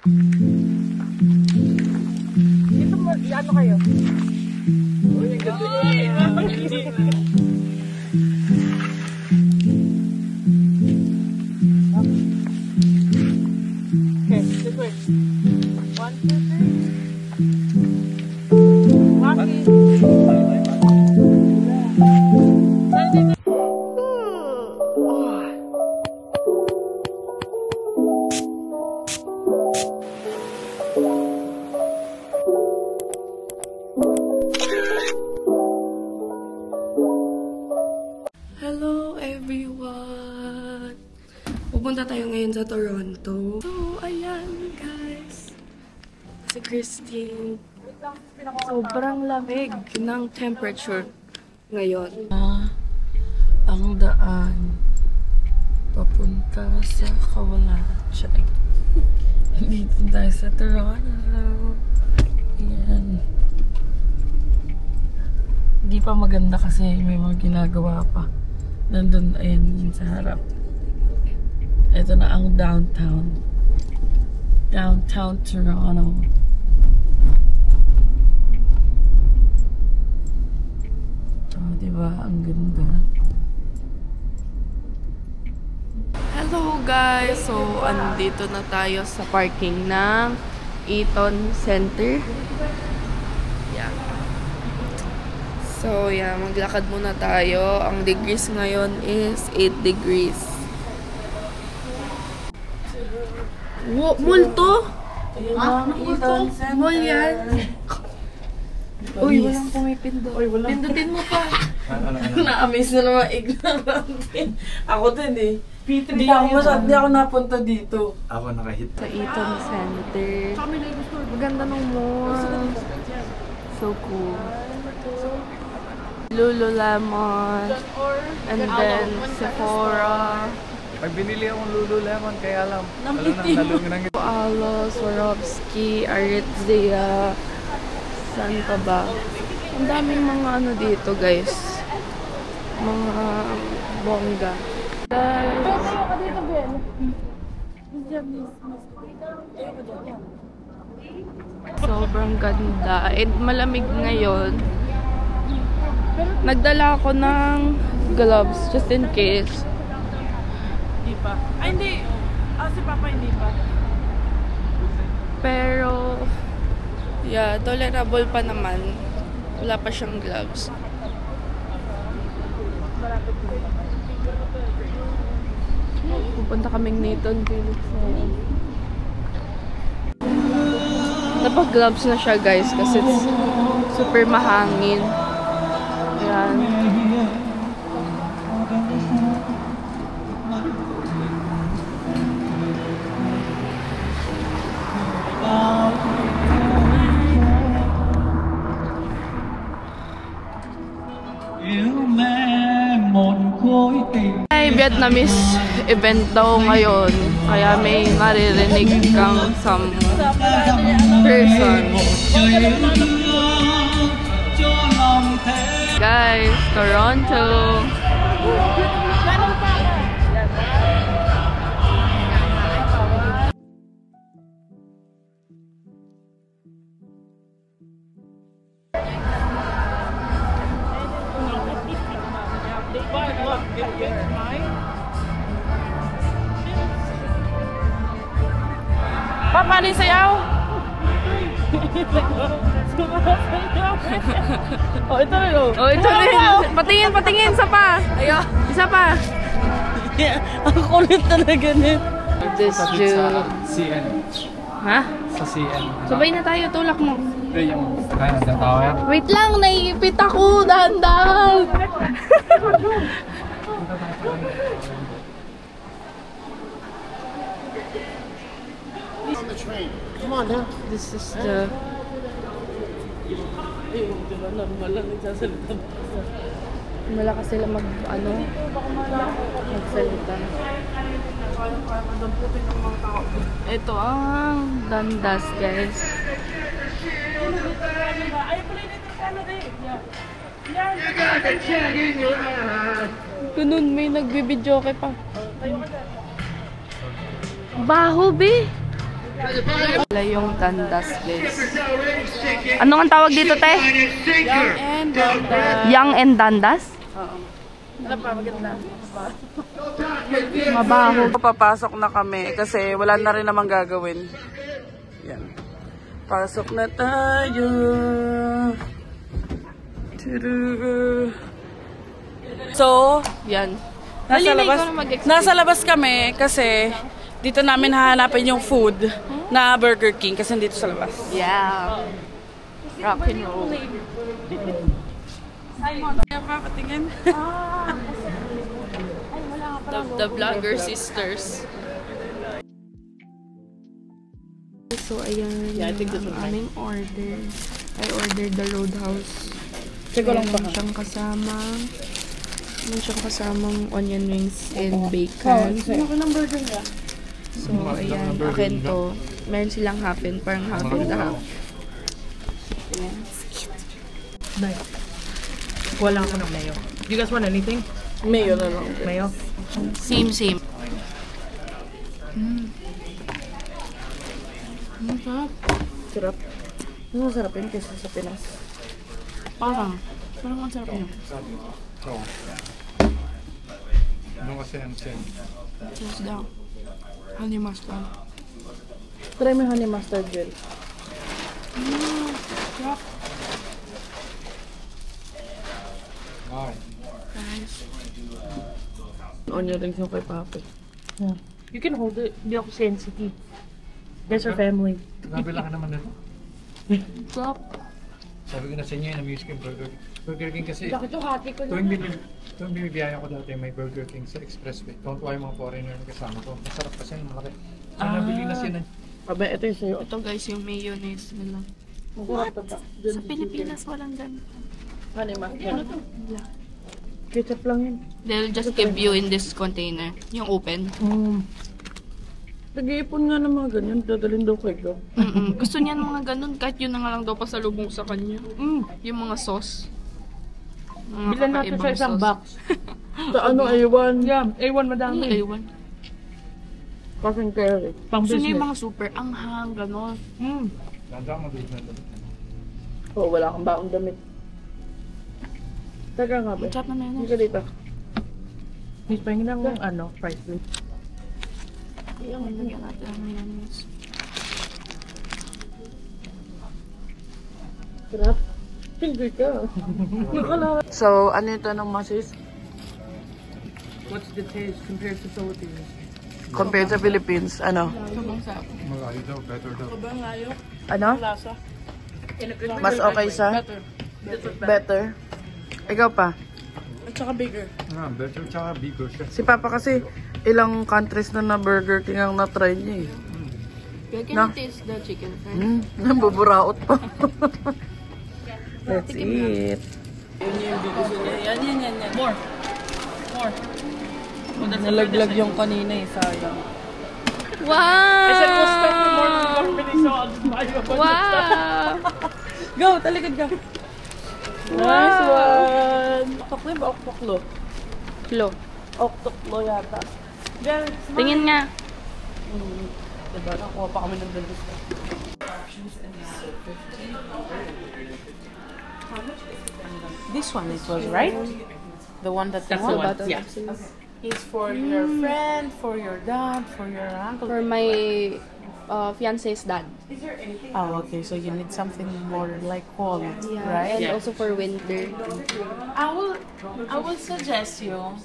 Dito mo, ano kayo? Uy, ang ganda. Okay, this way. 1, 2, 3. Monkey. Hello everyone! Pupunta tayo ngayon sa Toronto. So, ayan guys. Si Christine. Sobrang lamig ng temperature ngayon. Ang daan papunta sa Kawalachai. Dito tayo sa Toronto. Ayan. Hindi pa maganda kasi may mga ginagawa pa. Nandun, ayan, yun sa harap. Ito na ang downtown. Downtown Toronto. Oh, diba? Ang ganda. Hello guys! So, andito na tayo sa parking ng Eaton Center. Yeah. So, yeah, maglakad muna tayo. Ang degrees ngayon is 8 degrees. Multo? Eaton Center. Mall yan? Uy, walang pumipindot. Pindutin mo pa. Na-amaze na naman ignorante. Ako din eh. Hindi ako napunta dito. Ako nakahit. Sa Eaton Center. Maganda ng mall. So cool. Lululemon. And then Sephora. Pag binili akong Lululemon, kaya alam. Nalungan Alo, Swarovski, Aritzia. Saan pa ba? Ang daming mga ano dito guys. Mga bongga. Guys. Sobrang ganda. And malamig ngayon. Nagdala ako ng gloves just in case. Hindi pa. Ay, hindi. Si Papa hindi pa. Pero, yeah, tolerable pa naman. Wala pa siyang gloves. Pupunta kaming Nathan Phillips. Napag-gloves na siya guys kasi it's super mahangin. Ayan. May Vietnamese event daw ngayon. Kaya may naririnig kang some person. Guys, Toronto. Papa, ni sayaw! Oh, ito rin oh. Oh, ito rin. Patingin, patingin. Isa pa. Ayo. Isa pa. Ang kulit talaga nito. This June. CN. Ha? Sa CN. Sabay na tayo. Tulak mo. Ito yung kaya ng tower. Wait lang. Naiipit ako. Dahan-dahan. Come on now. This is the... Diba, normal lang nagsasalita. Malakas sila magsalita. Ito ang Dundas, guys. Ganun, may nagbibidyoke pa. Baho, be! Wala yung Dandas, guys. Ano ang tawag dito, te? Young and Dandas? Ano pa, maganda. Mabaho. Papasok na kami kasi wala na rin namang gagawin. Yan. Pasok na tayo. So, Yan. nasa labas kami kasi dito namin hahanapin yung food na Burger King kasi dito sa labas. Yeah. Rock and roll. Kaya papatingin. The vlogger sisters. So, ayan. Ang aming order. I ordered the Roadhouse. Meron siyang kasamang onion rings and bacon. So, ayan. Akin to. Meron silang half and parang half and the half. Ayan. Wala ako ng mayo. Do you guys want anything? Mayo na lang. Mayo? Same. Sarap. Ano sarap yun kaysa sa Pinas? Parang ang sarap yun. Oo. Ano kasi ang sen? Cheers daw. Honey mustard. Try mo honey mustard gel. Ay. Onion rings yung kay Papi. You can hold it. Hindi ako sensitive. That's our family. Nabila ka naman nito. Sarap. Sabi ko na sa inyo, na-miss ko yung Burger King kasi Bakit yung hati ko tuwing bibiyaya ko dati may Burger King sa Expressway. Tuwang-tuwa yung mga foreigner na kasama ko. Masarap kasi yung malaki. So nabili na siya na. Pabe, ito yung sa'yo. Ito guys, yung mayonnaise nila. Sa Pilipinas walang ganito. Honey mustard. Ketchup lang yun. They'll just give you in this container. Yung open. Nag-iipon nga ng mga ganyan. Dadalhin daw kay Go. Gusto niya ng mga ganun. Kahit yun na nga lang daw pasalubong sa kanya. Yung mga sauce. Mga Bilan natin sa kakaibang isang sauce. box. Sa ano, A1? Yeah, A1 madami. Aywan. Kasing curry. Pang Gusto niya yung business. mga super anghang, gano'n. Ganda ako madulog na doon. Oh, wala kang baong damit. Teka nga ba? Ang sarap na Hindi mayonnaise. ka dito. Miss, pahingin ng price din. Lagyan natin ang mayonnaise. Sarap. Hindi ka. So, ano yung tanong mo, sis? What's the taste compared to Philippines? Compared sa Philippines, ano? Malayo daw, better daw. Ano? Mas okay sa? Better. Ikaw pa? Better tsaka bigger siya. Si Papa kasi, ilang countries na Burger King ang na-try niya eh. Can No. you taste the chicken first? Nabuburaot pa. Let's eat. Yan. More. Nalaglag yung kanina eh, sayang. Wow! I said we'll spend more than 1 minute so I'll just buy you a bunch of stuff. Wow! Go, talikod ka. Nice one. Oktaklo ba? Oktaklo? Flo. Oktaklo yata. Tingin nga. Diba? Nakuha pa kami ng dentist. This one it was, right? The one that That's you the want? one. Yeah. It's for your friend, for your dad, for your uncle. For my fiance's dad. Oh, okay. So you need something more like cold, right? And also for winter. I will suggest you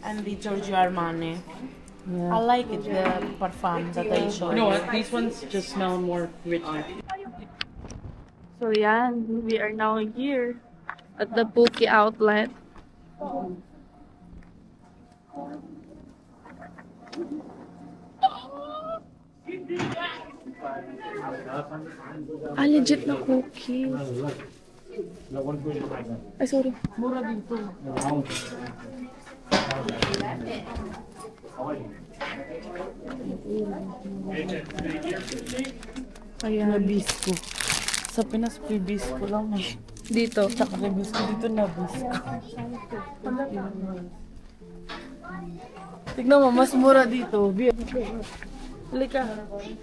and the Giorgio Armani. I like it, the parfum that I showed You know you. what? These ones just smell more richer. So yan, we are now here at the Puki outlet. Legit na cookies. Ay, sorry. Mura dito. Kaya nabisco. Sa Pinas, bibisco lang eh. Dito. Tsaka nabisco dito nabisco. Tignan mo, mas mura dito. Halika.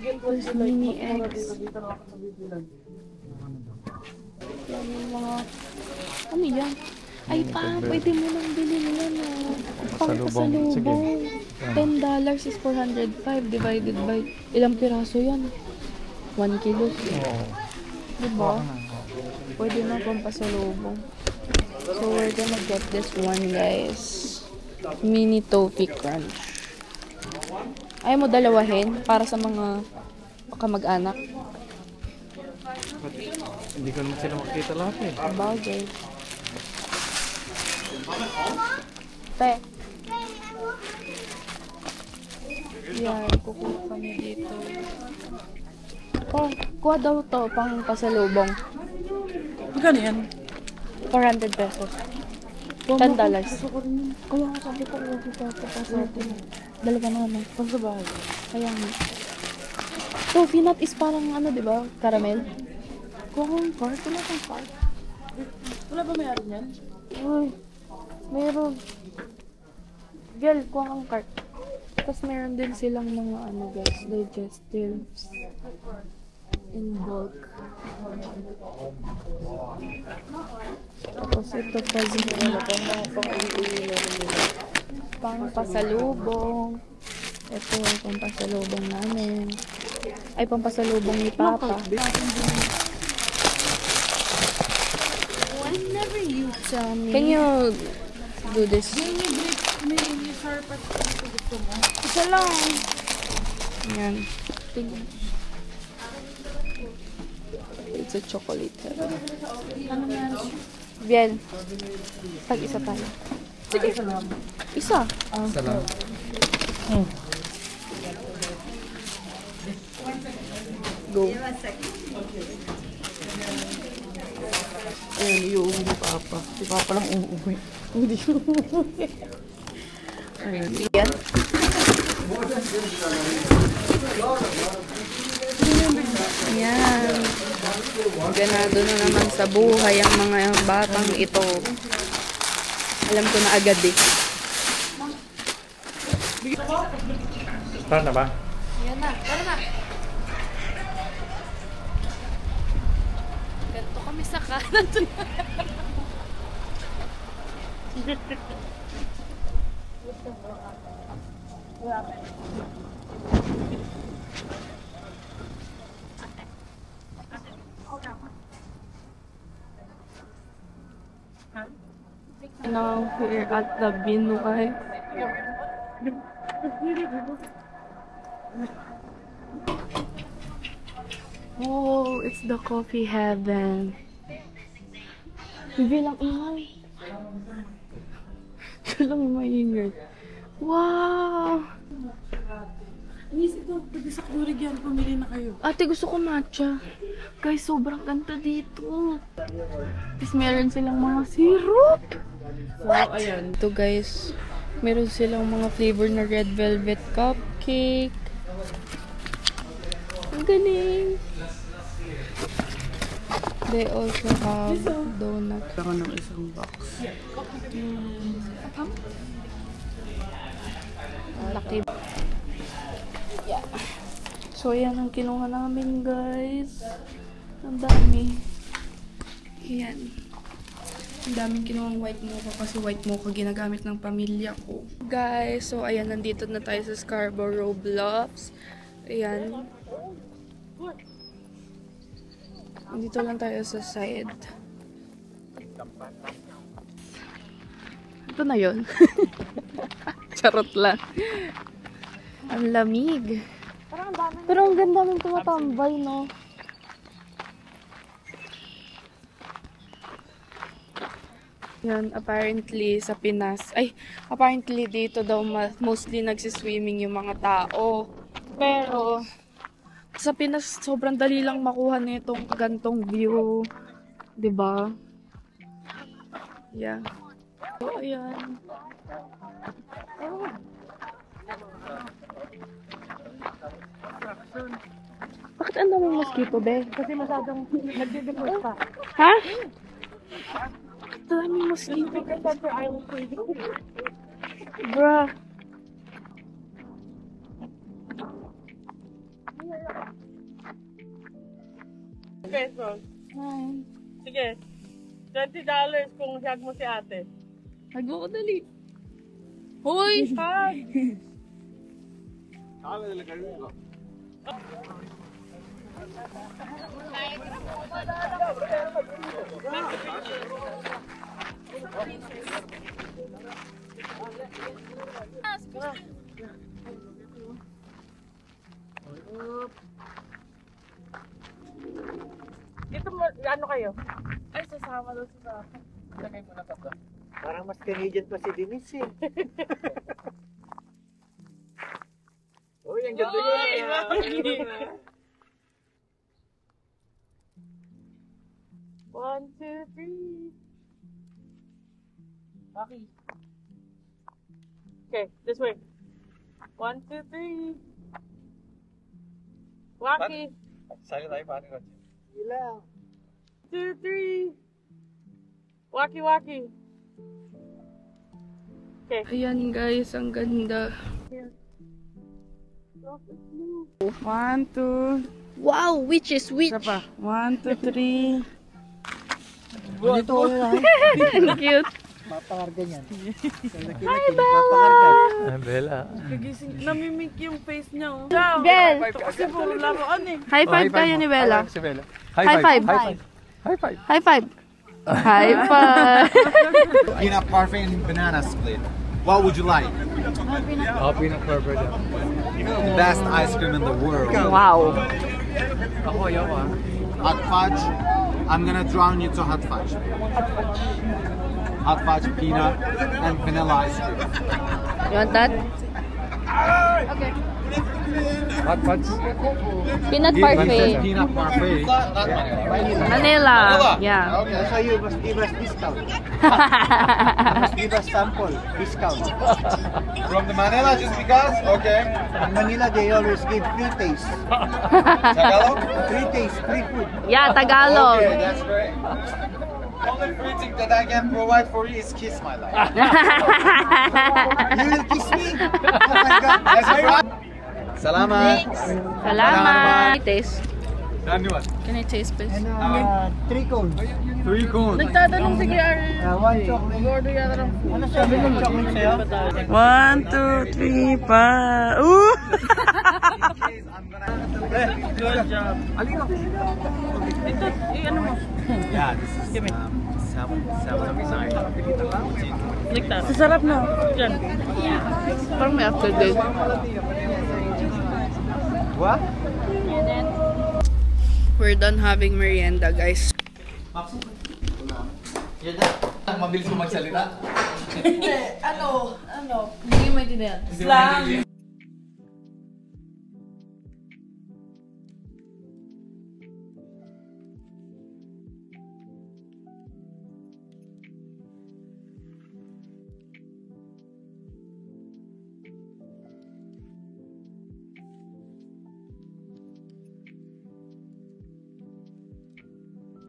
There's mini eggs. Yan yung mga... Ano yan? Ay pa, pwede mo nang bilhin yan Pasalubong. Sige. $10 is 405 divided by... Ilang piraso yan? 1 kilo. Oo. Diba? Pwede na pang pasalubong. So, we're gonna get this one, guys. Mini toffee crunch. Ayaw mo dalawahin para sa mga kamag-anak. Hindi ko naman sila makita lahat eh. Bagay. Te. Yan, kukuha kami dito. Oh, kuha daw to pang pasalubong. Magkano yan? 400 pesos. $10. Kaya nga sabi ko, huwag ito pa sa atin. Dalawa na naman. Pang sa bahay. Kaya nga. Toffee nut is parang ano, di ba? Caramel. Kuha ko yung cart. Wala kang cart. Wala ba may arin yan? Uy, meron. Girl, kuha kang cart. Tapos meron din silang mga ano guys, digestives. In bulk. Tapos ito pa din. Pang pasalubong. Ito, pang pasalubong namin. Ay, pang pasalubong ni Papa. Whenever you tell me. Can you do this? Isa lang. Yan. It's a chocolate heaven. Bien. Tag-isa tayo. Sige. Isa. Salamat. Go. Ayan, iuwi ni Papa. Si Papa lang uuwi. Hindi uuwi. Ayan. Yan. Yan. Ganado na naman sa buhay ang mga batang ito. Alam ko na agad eh. Start na ba? Yan na. Tara na. Ganto kami sa kanan. Now we're at the Binuay. Oh, it's the coffee heaven. Bilang ingay. Lang maingay. Wow! Anis, ito. Pwede sa kurig yan. Pumili na kayo. Ate, gusto ko matcha. Guys, sobrang ganda dito. Tapos meron silang mga syrup. So, ayan. Ito guys, meron silang mga flavor na red velvet cupcake. Ang galing! They also have donut. Kailangan ng isang box. Laki. Yeah. So, yan ang kinuha namin, guys. Ang dami. Yan. Ang daming kinuhang white mocha kasi white mocha ginagamit ng pamilya ko. Guys, so ayan, nandito na tayo sa Scarborough Bluffs. Ayan. Nandito lang tayo sa side. Ito na yun. Charot lang. Ang lamig. Pero ang ganda ng tumatambay, no? Yan, apparently sa Pinas, apparently dito daw mostly nagsiswimming yung mga tao. Pero, sa Pinas, sobrang dali lang makuha nitong gantong view. 'Di ba? Yeah. So, ayan. Bakit ang daming mosquito, be? Kasi masyadong nagde-deport pa. Ha? Ang daming mosquito. Center Island for you. Bruh. pesos. Fine. Sige. $20 kung hug mo si ate. Hag mo ko dali. Hoy! Hug! Dito mo, ano kayo? Ay, sasama daw sa Lagay mo na tatlo. Parang mas Canadian pa si Denise eh. Uy, ang ganda niya. 1, 2, 3. Rocky. Okay, this way. 1, 2, 3. Rocky. Sali tayo paano ko? Ilang. 2, 3. Waki waki. Okay. Ayan guys, ang ganda. 1, 2. Wow, which is which? Isa pa. 1, 2, 3. Dito ko na. Ang cute. Papakarga niyan. Hi, Bella! Ay, Bella. Kagising, namimik yung face niya. Oh. Bell! Kasi puro laruan eh. High five kayo ni Bella. Si Bella. High five. High five. High five. High five. Peanut parfait and banana split. What would you like? Oh, peanut butter. The best ice cream in the world. Wow. Ako, ayaw ah. Hot fudge. I'm gonna drown you to hot fudge. Hot fudge, peanut, and vanilla ice cream. You want that? Hot fudge. Peanut Parfait. Peanut parfait. Vanilla. Yeah. Okay. So you must give us discount. You must give us sample discount. From the Manila, just because? Okay. In Manila, they always give free taste. Tagalog? Free taste, free food. Yeah, Tagalog. Okay, that's great. Only free thing that I can provide for you is kiss my life. You will kiss me? Oh my God. That's a problem. Salamat. Salamat. Taste. Anyone? Can I taste this? And 3 cones. 3 cones. Nagtatanong si KR. 1 chocolate. Order yata ng food. Ano sabi ng chocolate sa'yo? 1, 2, 3, pa. Ooh! Good job. Ito, ano mo? Yeah, this is salmon design. Ligtas. Sasarap na. Diyan. Parang may after-date. What? We're done having merienda, guys. Mabilis ko magsalita. Hindi mo maintindihan. Slang.